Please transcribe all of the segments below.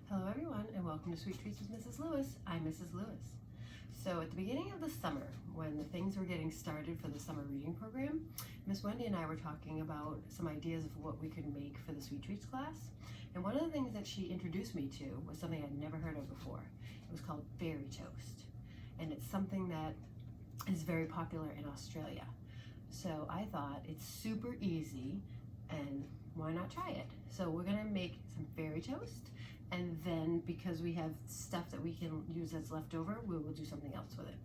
Hello everyone and welcome to Sweet Treats with Mrs. Lewis. I'm Mrs. Lewis. So at the beginning of the summer, when the things were getting started for the summer reading program, Miss Wendy and I were talking about some ideas of what we could make for the Sweet Treats class. And one of the things that she introduced me to was something I'd never heard of before. It was called fairy toast. And it's something that is very popular in Australia. So I thought it's super easy and why not try it? So we're gonna make some fairy toast, and then because we have stuff that we can use that's left over, we will do something else with it.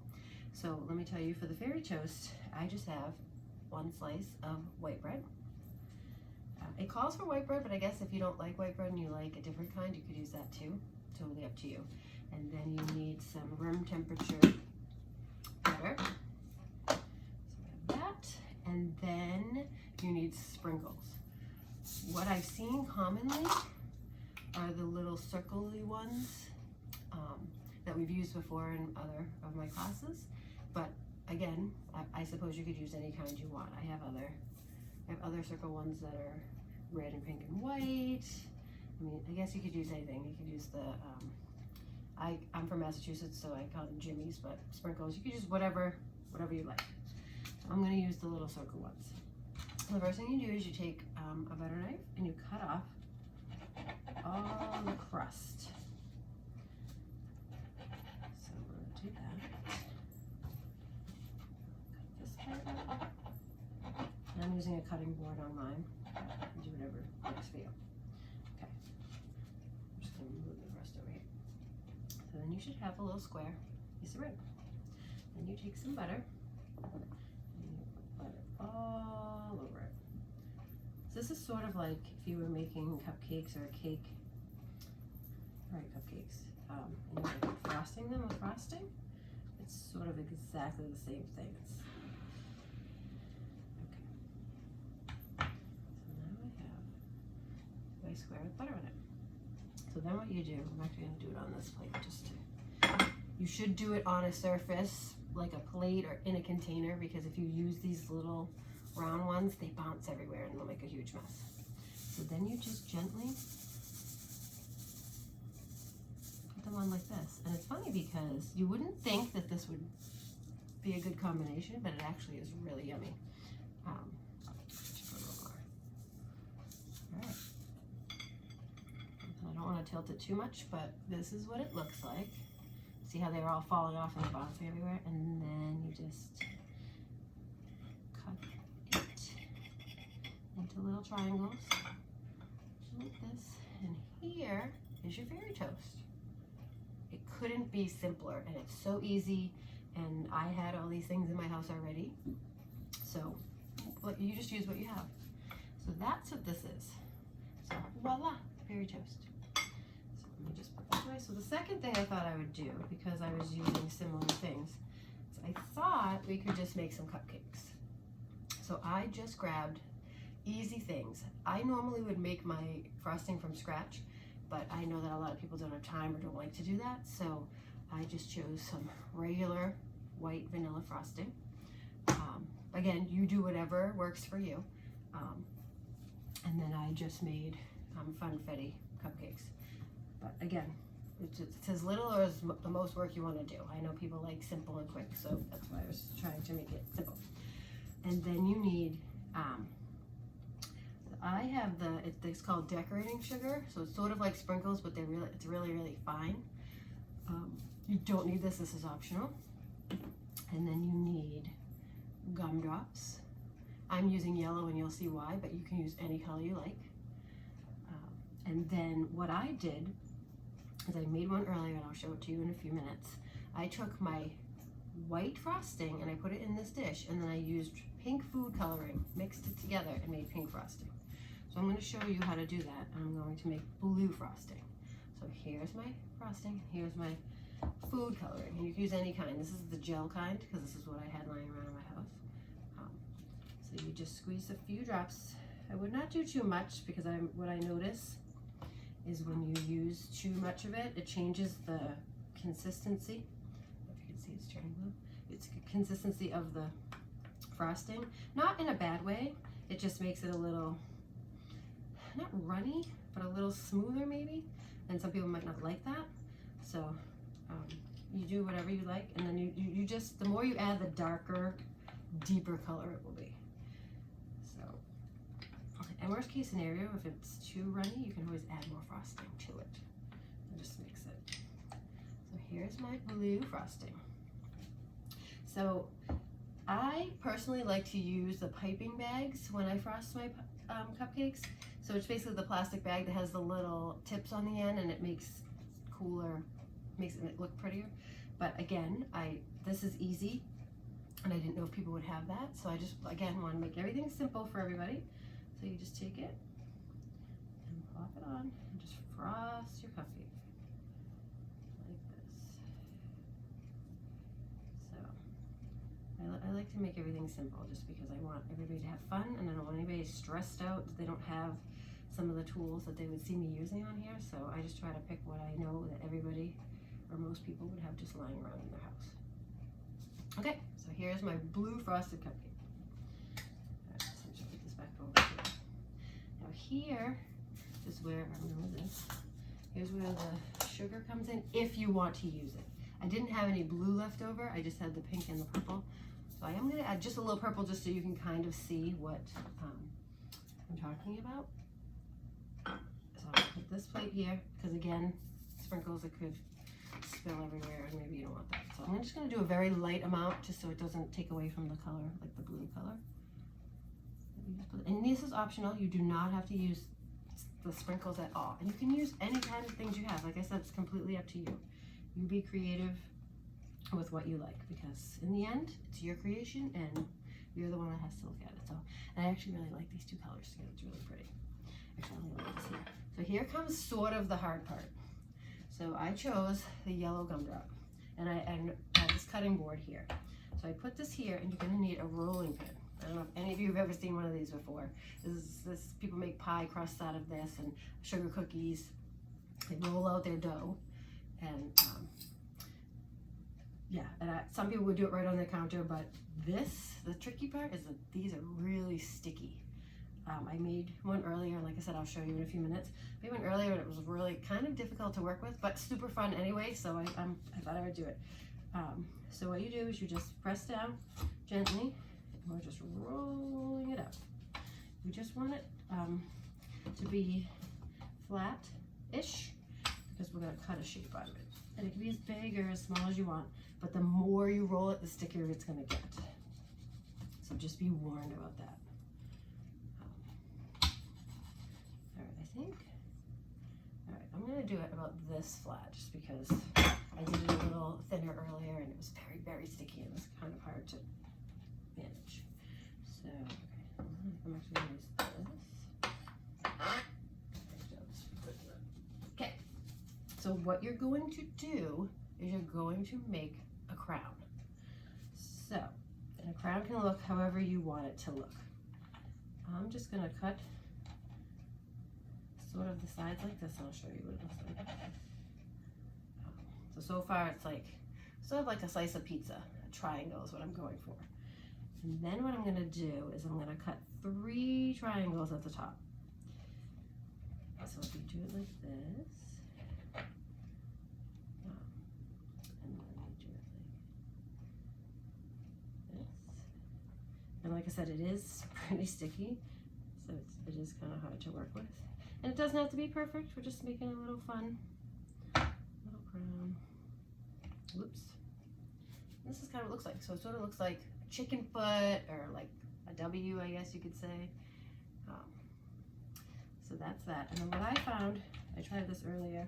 So let me tell you, for the fairy toast, I just have one slice of white bread. It calls for white bread, but I guess if you don't like white bread and you like a different kind, you could use that too. Totally up to you. And then you need some room temperature butter. So we have that. And then you need sprinkles. What I've seen commonly are the little circle-y ones that we've used before in other of my classes. But again, I suppose you could use any kind you want. I have other circle ones that are red and pink and white. I mean, I guess you could use anything. You could use the, I'm from Massachusetts, so I call them jimmies, but sprinkles, you could use whatever you like. So I'm gonna use the little circle ones. So the first thing you do is you take a butter knife and you cut off all the crust. So we're going to do that. Cut this part out. And I'm using a cutting board on mine. Do whatever works for you. Okay. I'm just going to move the rest over here. So then you should have a little square piece of bread. Then you take some butter and you put butter all over it. So this is sort of like if you were making cupcakes or a cake, cupcakes, and you were frosting them with frosting. It's sort of exactly the same thing. Okay. So now I have my square with butter in it. So then what you do, I'm actually going to do it on this plate just to, you should do it on a surface like a plate or in a container, because if you use these little round ones, they bounce everywhere and they'll make a huge mess. So then you just gently put them on like this. And it's funny because you wouldn't think that this would be a good combination, but it actually is really yummy. Just put a little more. All right. I don't want to tilt it too much, but this is what it looks like. See how they're all falling off and bouncing everywhere? And then you just cut into little triangles like this, and here is your fairy toast. It couldn't be simpler, and it's so easy, and I had all these things in my house already, so you just use what you have. So that's what this is. So voila, fairy toast. So let me just put that away. So the second thing I thought I would do, because I was using similar things, is I thought we could just make some cupcakes. So I just grabbed easy things. I normally would make my frosting from scratch, but I know that a lot of people don't have time or don't like to do that, so I just chose some regular white vanilla frosting. Again, you do whatever works for you. And then I just made funfetti cupcakes. But again, it's as little or as the most work you want to do. I know people like simple and quick, so that's why I was trying to make it simple. And then you need I have it's called decorating sugar, so it's sort of like sprinkles, but it's really fine. You don't need this is optional. And then you need gumdrops. I'm using yellow and you'll see why, but you can use any color you like. And then what I did is I made one earlier, and I'll show it to you in a few minutes. I took my white frosting and I put it in this dish, and then I used pink food coloring, mixed it together, and made pink frosting. So I'm going to show you how to do that. I'm going to make blue frosting. So here's my frosting, here's my food coloring, and you can use any kind. This is the gel kind, because this is what I had lying around in my house. So you just squeeze a few drops. I would not do too much, because what I notice is when you use too much of it, it changes the consistency. If you can see, it's turning blue. It's the consistency of the frosting. Not in a bad way, it just makes it a little, not runny, but a little smoother maybe. and some people might not like that. So you do whatever you like, and then you just, the more you add, the darker, deeper color it will be. So, and worst case scenario, if it's too runny, you can always add more frosting to it and just mix it. So here's my blue frosting. So I personally like to use the piping bags when I frost my cupcakes. So it's basically the plastic bag that has the little tips on the end, and it makes cooler, makes it look prettier. But again, this is easy, and I didn't know if people would have that. So I just, again, want to make everything simple for everybody. So you just take it and plop it on and just frost your cupcake like this. So I like to make everything simple just because I want everybody to have fun, and I don't want anybody stressed out that they don't have some of the tools that they would see me using on here. So I just try to pick what I know that everybody or most people would have just lying around in their house. Okay, so here's my blue frosted cupcake. All right, so just put this back over here. Now here is where, I'm gonna move this. Here's where the sugar comes in, if you want to use it. I didn't have any blue left over, I just had the pink and the purple. So I am gonna add just a little purple just so you can kind of see what I'm talking about. So I'll put this plate here, because again, sprinkles, it could spill everywhere, and maybe you don't want that. So I'm just going to do a very light amount just so it doesn't take away from the color, like the blue color. And this is optional. You do not have to use the sprinkles at all. And you can use any kind of things you have. Like I said, it's completely up to you. You be creative with what you like, because in the end, it's your creation and you're the one that has to look at it. So, and I actually really like these two colors together. It's really pretty. Actually, I'm going to like this here. So here comes sort of the hard part. So I chose the yellow gumdrop, and I have this cutting board here. So I put this here, and you're going to need a rolling pin. I don't know if any of you have ever seen one of these before. This people make pie crusts out of this, and sugar cookies. They roll out their dough, and yeah, and some people would do it right on the counter, but the tricky part is that these are really sticky. I made one earlier, and like I said, I'll show you in a few minutes. I made one earlier, and it was really kind of difficult to work with, but super fun anyway, so I thought I would do it. So what you do is you just press down gently, and we're just rolling it up. We just want it to be flat-ish, because we're going to cut a shape out of it. And it can be as big or as small as you want, but the more you roll it, the stickier it's going to get. So just be warned about that. I'm going to do it about this flat, just because I did it a little thinner earlier and it was very, very sticky and it was kind of hard to manage. So, I'm actually going to use this. Okay, so what you're going to do is you're going to make a crown. So, and a crown can look however you want it to look. I'm just going to cut sort of the sides like this, and I'll show you what it looks like. So far it's like, sort of like a slice of pizza. A triangle is what I'm going for. And then what I'm gonna do is I'm gonna cut 3 triangles at the top. So if you do it like this, and then you do it like this. And like I said, it is pretty sticky, so it is kind of hard to work with. And it doesn't have to be perfect, we're just making a little fun little crown. Whoops. This is kind of what it looks like. So it sort of looks like a chicken foot, or like a W, I guess you could say. So that's that. And then what I found, I tried this earlier,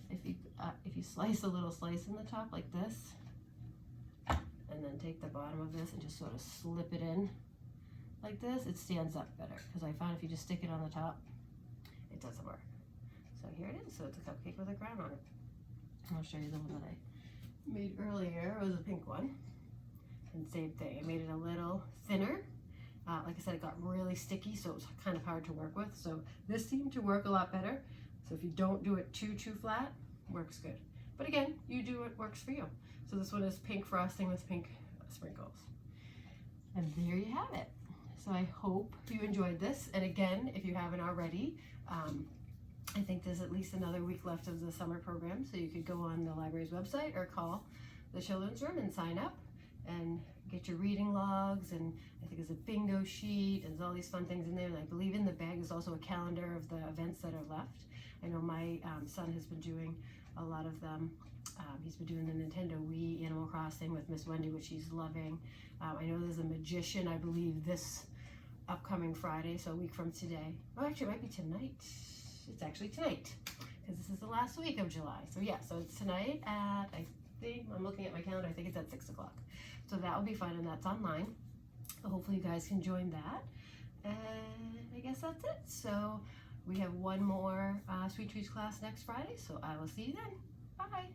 if you slice a little slice in the top like this, and then take the bottom of this and just sort of slip it in like this, it stands up better. Because I found if you just stick it on the top, it doesn't work. So here it is. So it's a cupcake with a crown on it. And I'll show you the one that I made earlier. It was a pink one. And same thing. I made it a little thinner. Like I said, it got really sticky, so it was kind of hard to work with. So this seemed to work a lot better. So if you don't do it too flat, works good. But again, you do what works for you. So this one is pink frosting with pink sprinkles. And there you have it. So I hope you enjoyed this. And again, if you haven't already, I think there's at least another week left of the summer program, so you could go on the library's website or call the children's room and sign up and get your reading logs, and I think there's a bingo sheet and there's all these fun things in there. And I believe in the bag is also a calendar of the events that are left. I know my son has been doing a lot of them. He's been doing the Nintendo Wii Animal Crossing with Miss Wendy, which he's loving. I know there's a magician, I believe, this upcoming Friday, so a week from today. Oh, actually, it might be tonight. It's actually tonight, because this is the last week of July. So yeah, so it's tonight at, I think, I'm looking at my calendar, I think it's at 6 o'clock. So that will be fun, and that's online. So hopefully you guys can join that. And I guess that's it. So we have one more Sweet Treats class next Friday, so I will see you then. Bye.